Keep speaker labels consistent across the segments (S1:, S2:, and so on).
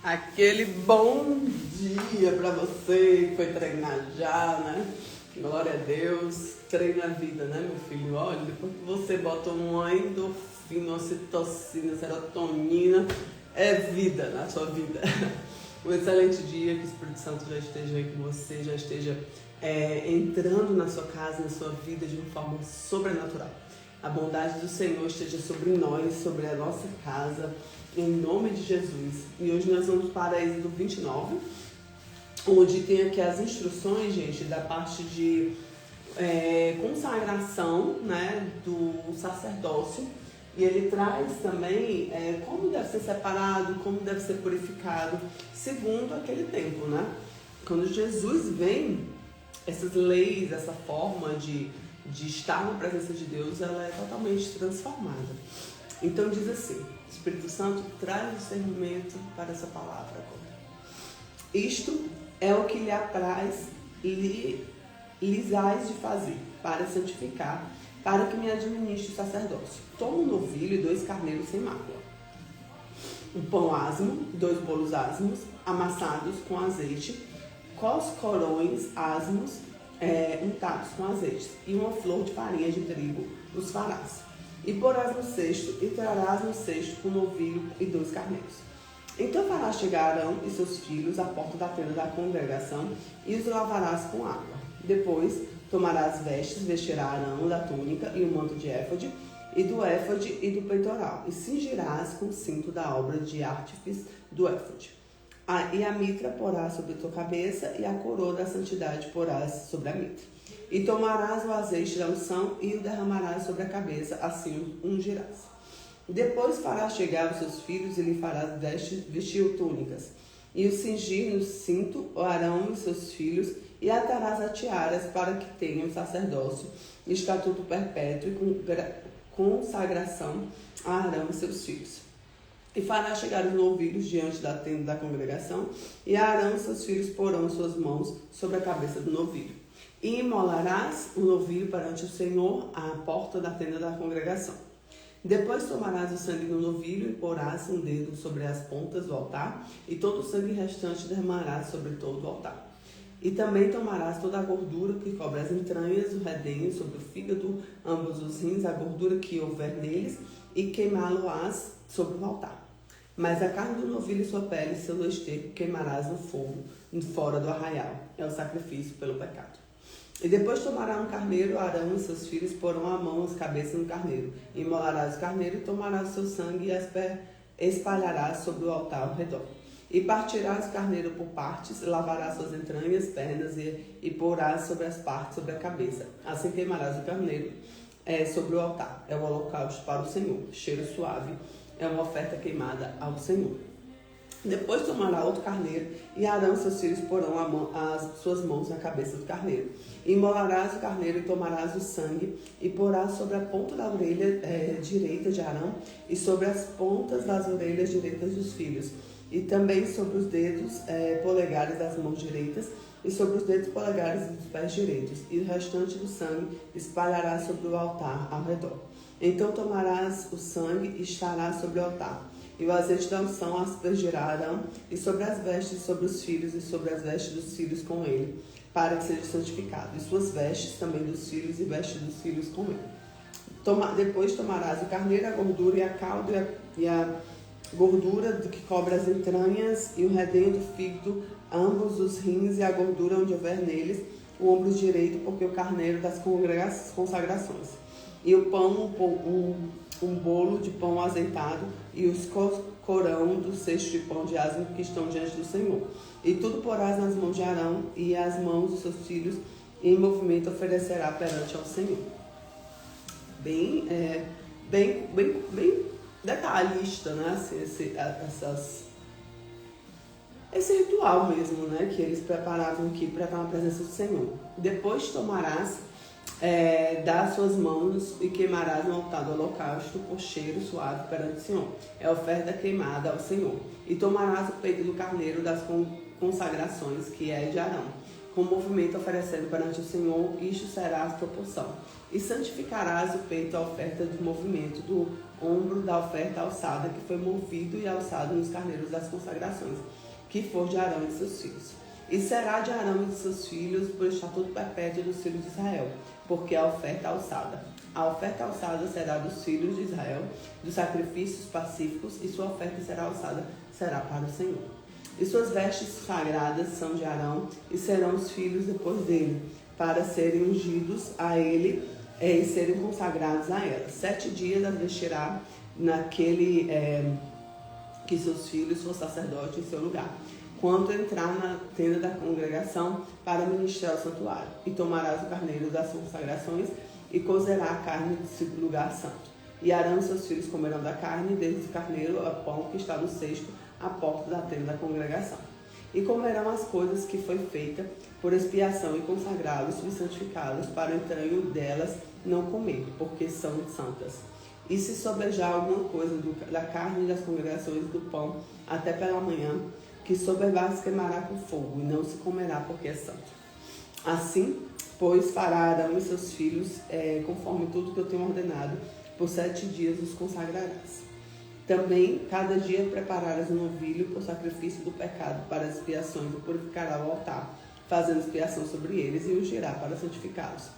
S1: Aquele bom dia para você que foi treinar já, né? Glória a Deus. Treina a vida, né, meu filho? Olha, depois que você bota uma endorfina, ocitocina, serotonina, é vida na sua vida. Um excelente dia, que o Espírito Santo já esteja aí com você, já esteja entrando na sua casa, na sua vida de uma forma sobrenatural. A bondade do Senhor esteja sobre nós, sobre a nossa casa, em nome de Jesus. E hoje nós vamos para Êxodo 29, onde tem aqui as instruções, gente, da parte de consagração, né, do sacerdócio. E ele traz também como deve ser separado, como deve ser purificado, segundo aquele tempo, né? Quando Jesus vem, essas leis, essa forma de estar na presença de Deus, ela é totalmente transformada. Então diz assim: Espírito Santo, traz o discernimento para essa palavra agora. Isto é o que lhe apraz lhes hás de fazer, para santificar, para que me administre o sacerdócio. Toma um novilho e 2 carneiros sem mácula, um pão asmo, 2 bolos asmos, amassados com azeite, coscorões asmos, untados com azeite, e uma flor de farinha de trigo os farás. E porás no cesto, e trarás no cesto um novilho e 2 carneiros. Então farás chegar Arão e seus filhos à porta da tenda da congregação, e os lavarás com água. Depois tomarás vestes, vestirá Arão da túnica e o manto de éfode, e do éfode e do peitoral, e cingirás com o cinto da obra de artífice do éfode. E a mitra porás sobre a tua cabeça, e a coroa da santidade porás sobre a mitra. E tomarás o azeite da unção e o derramarás sobre a cabeça, assim o ungirás. Depois farás chegar os seus filhos e lhe farás vestir túnicas, e o cingir no cinto o Arão e seus filhos, e atarás a tiaras para que tenham sacerdócio, estatuto perpétuo e consagração a Arão e seus filhos. E farás chegar os novilhos diante da tenda da congregação, e Arão e seus filhos porão suas mãos sobre a cabeça do novilho. E imolarás o novilho perante o Senhor à porta da tenda da congregação. Depois tomarás o sangue do novilho e porás um dedo sobre as pontas do altar, e todo o sangue restante derramarás sobre todo o altar. E também tomarás toda a gordura que cobre as entranhas, o redenho, sobre o fígado, ambos os rins, a gordura que houver neles, e queimá-lo-ás sobre o altar. Mas a carne do novilho e sua pele e seu esterco queimarás no fogo, fora do arraial. É o sacrifício pelo pecado. E depois tomará um carneiro, Arão e seus filhos porão a mão às cabeças no carneiro. E imolarás o carneiro e tomarás o seu sangue e espalharás sobre o altar ao redor. E partirás o carneiro por partes, lavarás suas entranhas, pernas e porás sobre as partes, sobre a cabeça. Assim queimarás o carneiro sobre o altar. É o holocausto para o Senhor, cheiro suave, é uma oferta queimada ao Senhor. Depois tomará outro carneiro, e Arão e seus filhos porão as suas mãos na cabeça do carneiro. E imolarás o carneiro e tomarás o sangue, e porás sobre a ponta da orelha direita de Arão, e sobre as pontas das orelhas direitas dos filhos, e também sobre os dedos polegares das mãos direitas, e sobre os dedos polegares dos pés direitos, e o restante do sangue espalharás sobre o altar ao redor. Então tomarás o sangue e estarás sobre o altar. E o azeite da unção aspergirá Arão, e sobre as vestes, sobre os filhos, e sobre as vestes dos filhos com ele, para que seja santificado. E suas vestes também dos filhos, e vestes dos filhos com ele. Depois tomarás o carneiro, a gordura e a cauda, e a gordura do que cobre as entranhas, e o redenho do fígado, ambos os rins, e a gordura onde houver neles, o ombro direito, porque o carneiro das consagrações. E o pão, um bolo de pão azeitado, e os corão do cesto de pão de asno que estão diante do Senhor. E tudo porás nas mãos de Arão e as mãos dos seus filhos, e em movimento oferecerá perante ao Senhor. Bem detalhista, né? Esse ritual mesmo, né? Que eles preparavam aqui para estar na presença do Senhor. Depois tomarás das suas mãos e queimarás no altar do holocausto com cheiro suave perante o Senhor. É oferta queimada ao Senhor. E tomarás o peito do carneiro das consagrações, que é de Arão, com movimento oferecendo perante o Senhor, isto será a proporção. E santificarás o peito à oferta de movimento do ombro da oferta alçada, que foi movido e alçado nos carneiros das consagrações, que for de Arão e de seus filhos. E será de Arão e de seus filhos por estatuto perpétuo dos filhos de Israel, porque a oferta alçada. A oferta alçada será dos filhos de Israel, dos sacrifícios pacíficos, e sua oferta será alçada, será para o Senhor. E suas vestes sagradas são de Arão, e serão os filhos depois dele, para serem ungidos a ele e serem consagrados a ela. 7 dias as vestirá naquele que seus filhos for sacerdote em seu lugar, quando entrar na tenda da congregação para ministrar o santuário. E tomarás o carneiro das consagrações e cozerá a carne do lugar santo. E Arão e seus filhos comerão da carne, desde o carneiro ao pão que está no cesto, à porta da tenda da congregação. E comerão as coisas que foi feita por expiação e consagrá-los e santificá-los, para o entranho delas não comer, porque são santas. E se sobejar alguma coisa da carne das congregações do pão até pela manhã, que soberbar se queimará com fogo, e não se comerá, porque é santo. Assim, pois, fará Arão e seus filhos, conforme tudo que eu tenho ordenado, por 7 dias os consagrarás. Também, cada dia prepararás um novilho por sacrifício do pecado para as expiações, e purificará o altar, fazendo expiação sobre eles, e ungirá para santificá-los.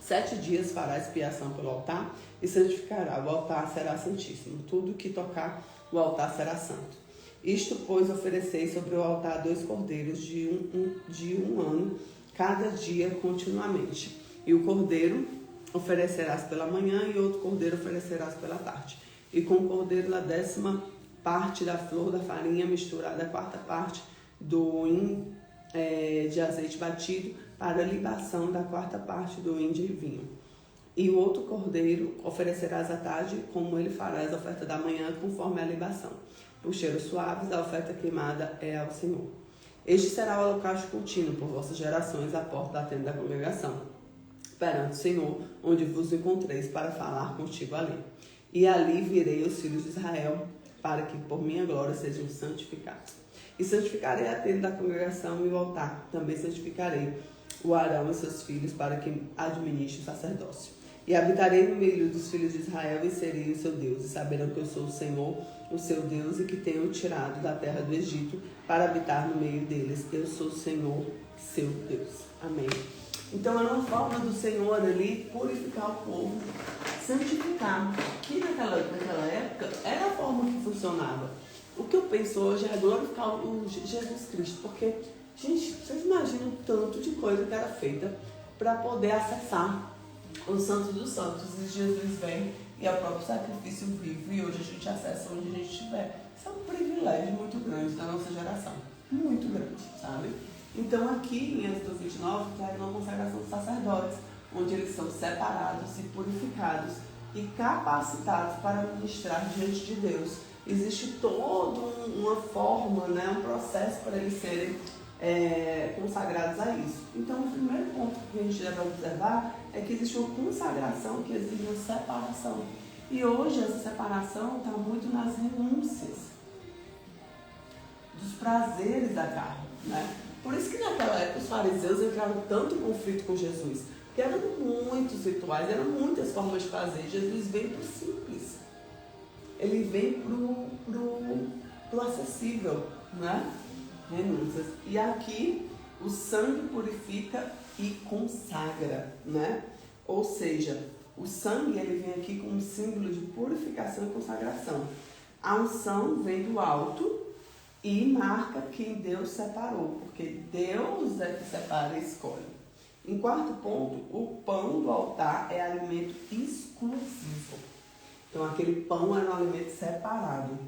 S1: 7 dias fará expiação pelo altar, e santificará. O altar será santíssimo. Tudo que tocar o altar será santo. Isto, pois, ofereceis sobre o altar 2 cordeiros de um ano, cada dia continuamente. E o cordeiro oferecerás pela manhã, e outro cordeiro oferecerás pela tarde. E com o cordeiro da 10ª parte da flor da farinha misturada, a 4ª parte do hin de azeite batido, para a libação da 4ª parte do hin de vinho. E o outro cordeiro oferecerás à tarde, como ele farás a oferta da manhã, conforme a libação. Os cheiros suaves da oferta queimada é ao Senhor. Este será o holocausto contínuo por vossas gerações à porta da tenda da congregação, perante o Senhor, onde vos encontreis para falar contigo ali. E ali virei os filhos de Israel, para que por minha glória sejam santificados. E santificarei a tenda da congregação e o altar. Também santificarei o Arão e seus filhos, para que administre o sacerdócio. E habitarei no meio dos filhos de Israel, e serei o seu Deus, e saberão que eu sou o Senhor, o seu Deus, e que tenho tirado da terra do Egito para habitar no meio deles. Eu sou o Senhor, seu Deus. Amém. Então, é uma forma do Senhor ali purificar o povo, santificar, que naquela época era a forma que funcionava. O que eu penso hoje é glorificar o Jesus Cristo, porque, gente, vocês imaginam o tanto de coisa que era feita para poder acessar o Santo dos Santos. E Jesus vem e é o próprio sacrifício vivo, e hoje a gente acessa onde a gente estiver. Isso é um privilégio muito grande da nossa geração, muito grande, sabe? Então aqui em Êxodo 29 traz uma consagração dos sacerdotes, onde eles são separados e purificados e capacitados para ministrar diante de Deus. Existe toda uma forma, né, um processo para eles serem consagrados a isso. Então o primeiro ponto que a gente deve observar é que existe uma consagração que exige uma separação. E hoje essa separação está muito nas renúncias dos prazeres da carne, né? Por isso que naquela época os fariseus entraram tanto em conflito com Jesus, porque eram muitos rituais, eram muitas formas de fazer. Jesus vem para o simples, ele vem para o acessível, né? Renúncias. E aqui o sangue purifica e consagra, né? Ou seja, o sangue ele vem aqui como símbolo de purificação e consagração. A unção vem do alto e marca quem Deus separou, porque Deus é que separa e escolhe. Em 4º ponto, o pão do altar é alimento exclusivo. Então aquele pão era um alimento separado.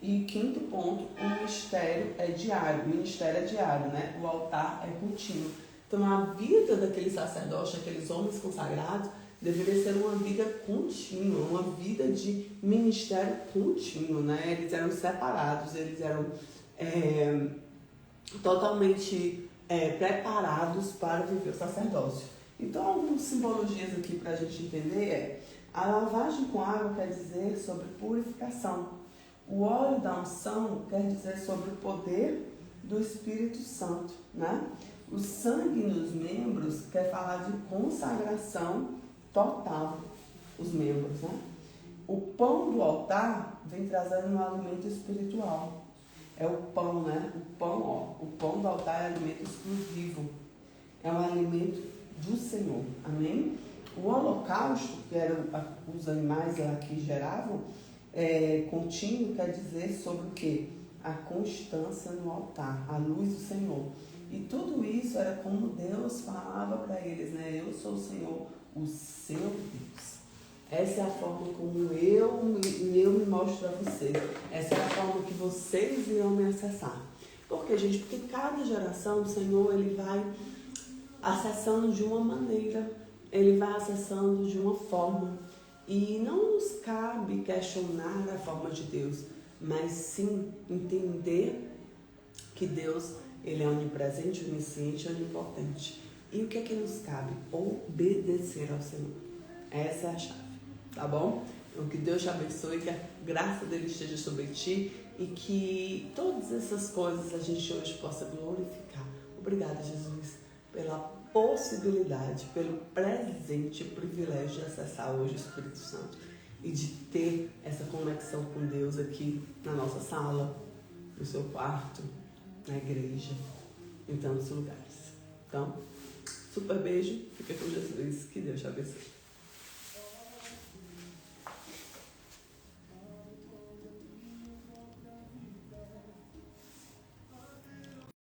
S1: E 5º ponto, o ministério é diário. O ministério é diário, né? O altar é contínuo. Então a vida daqueles sacerdotes, daqueles homens consagrados, deveria ser uma vida contínua, uma vida de ministério contínuo, né? Eles eram separados, eles eram totalmente preparados para viver o sacerdócio. Então, algumas simbologias aqui para a gente entender a lavagem com água quer dizer sobre purificação. O óleo da unção quer dizer sobre o poder do Espírito Santo, né? O sangue nos membros quer falar de consagração total, os membros, né? O pão do altar vem trazendo um alimento espiritual. É o pão, né? O pão, ó. O pão do altar é alimento exclusivo. É um alimento do Senhor. Amém? O holocausto, que eram os animais lá que geravam, contínuo, quer dizer sobre o quê? A constância no altar, a luz do Senhor. E tudo isso era como Deus falava para eles, né? Eu sou o Senhor, o seu Deus. Essa é a forma como eu me mostro a vocês. Essa é a forma que vocês irão me acessar. Por quê, gente? Porque cada geração, o Senhor, ele vai acessando de uma maneira. Ele vai acessando de uma forma. E não nos cabe questionar a forma de Deus, mas sim entender que Deus, ele é onipresente, onisciente e onipotente. E o que é que nos cabe? Obedecer ao Senhor. Essa é a chave, tá bom? Então, que Deus te abençoe, que a graça dele esteja sobre ti e que todas essas coisas a gente hoje possa glorificar. Obrigada, Jesus, pela possibilidade, pelo presente, privilégio de acessar hoje o Espírito Santo e de ter essa conexão com Deus aqui na nossa sala, no seu quarto, na igreja, em tantos lugares. Então, super beijo, fica com Jesus, que Deus te abençoe.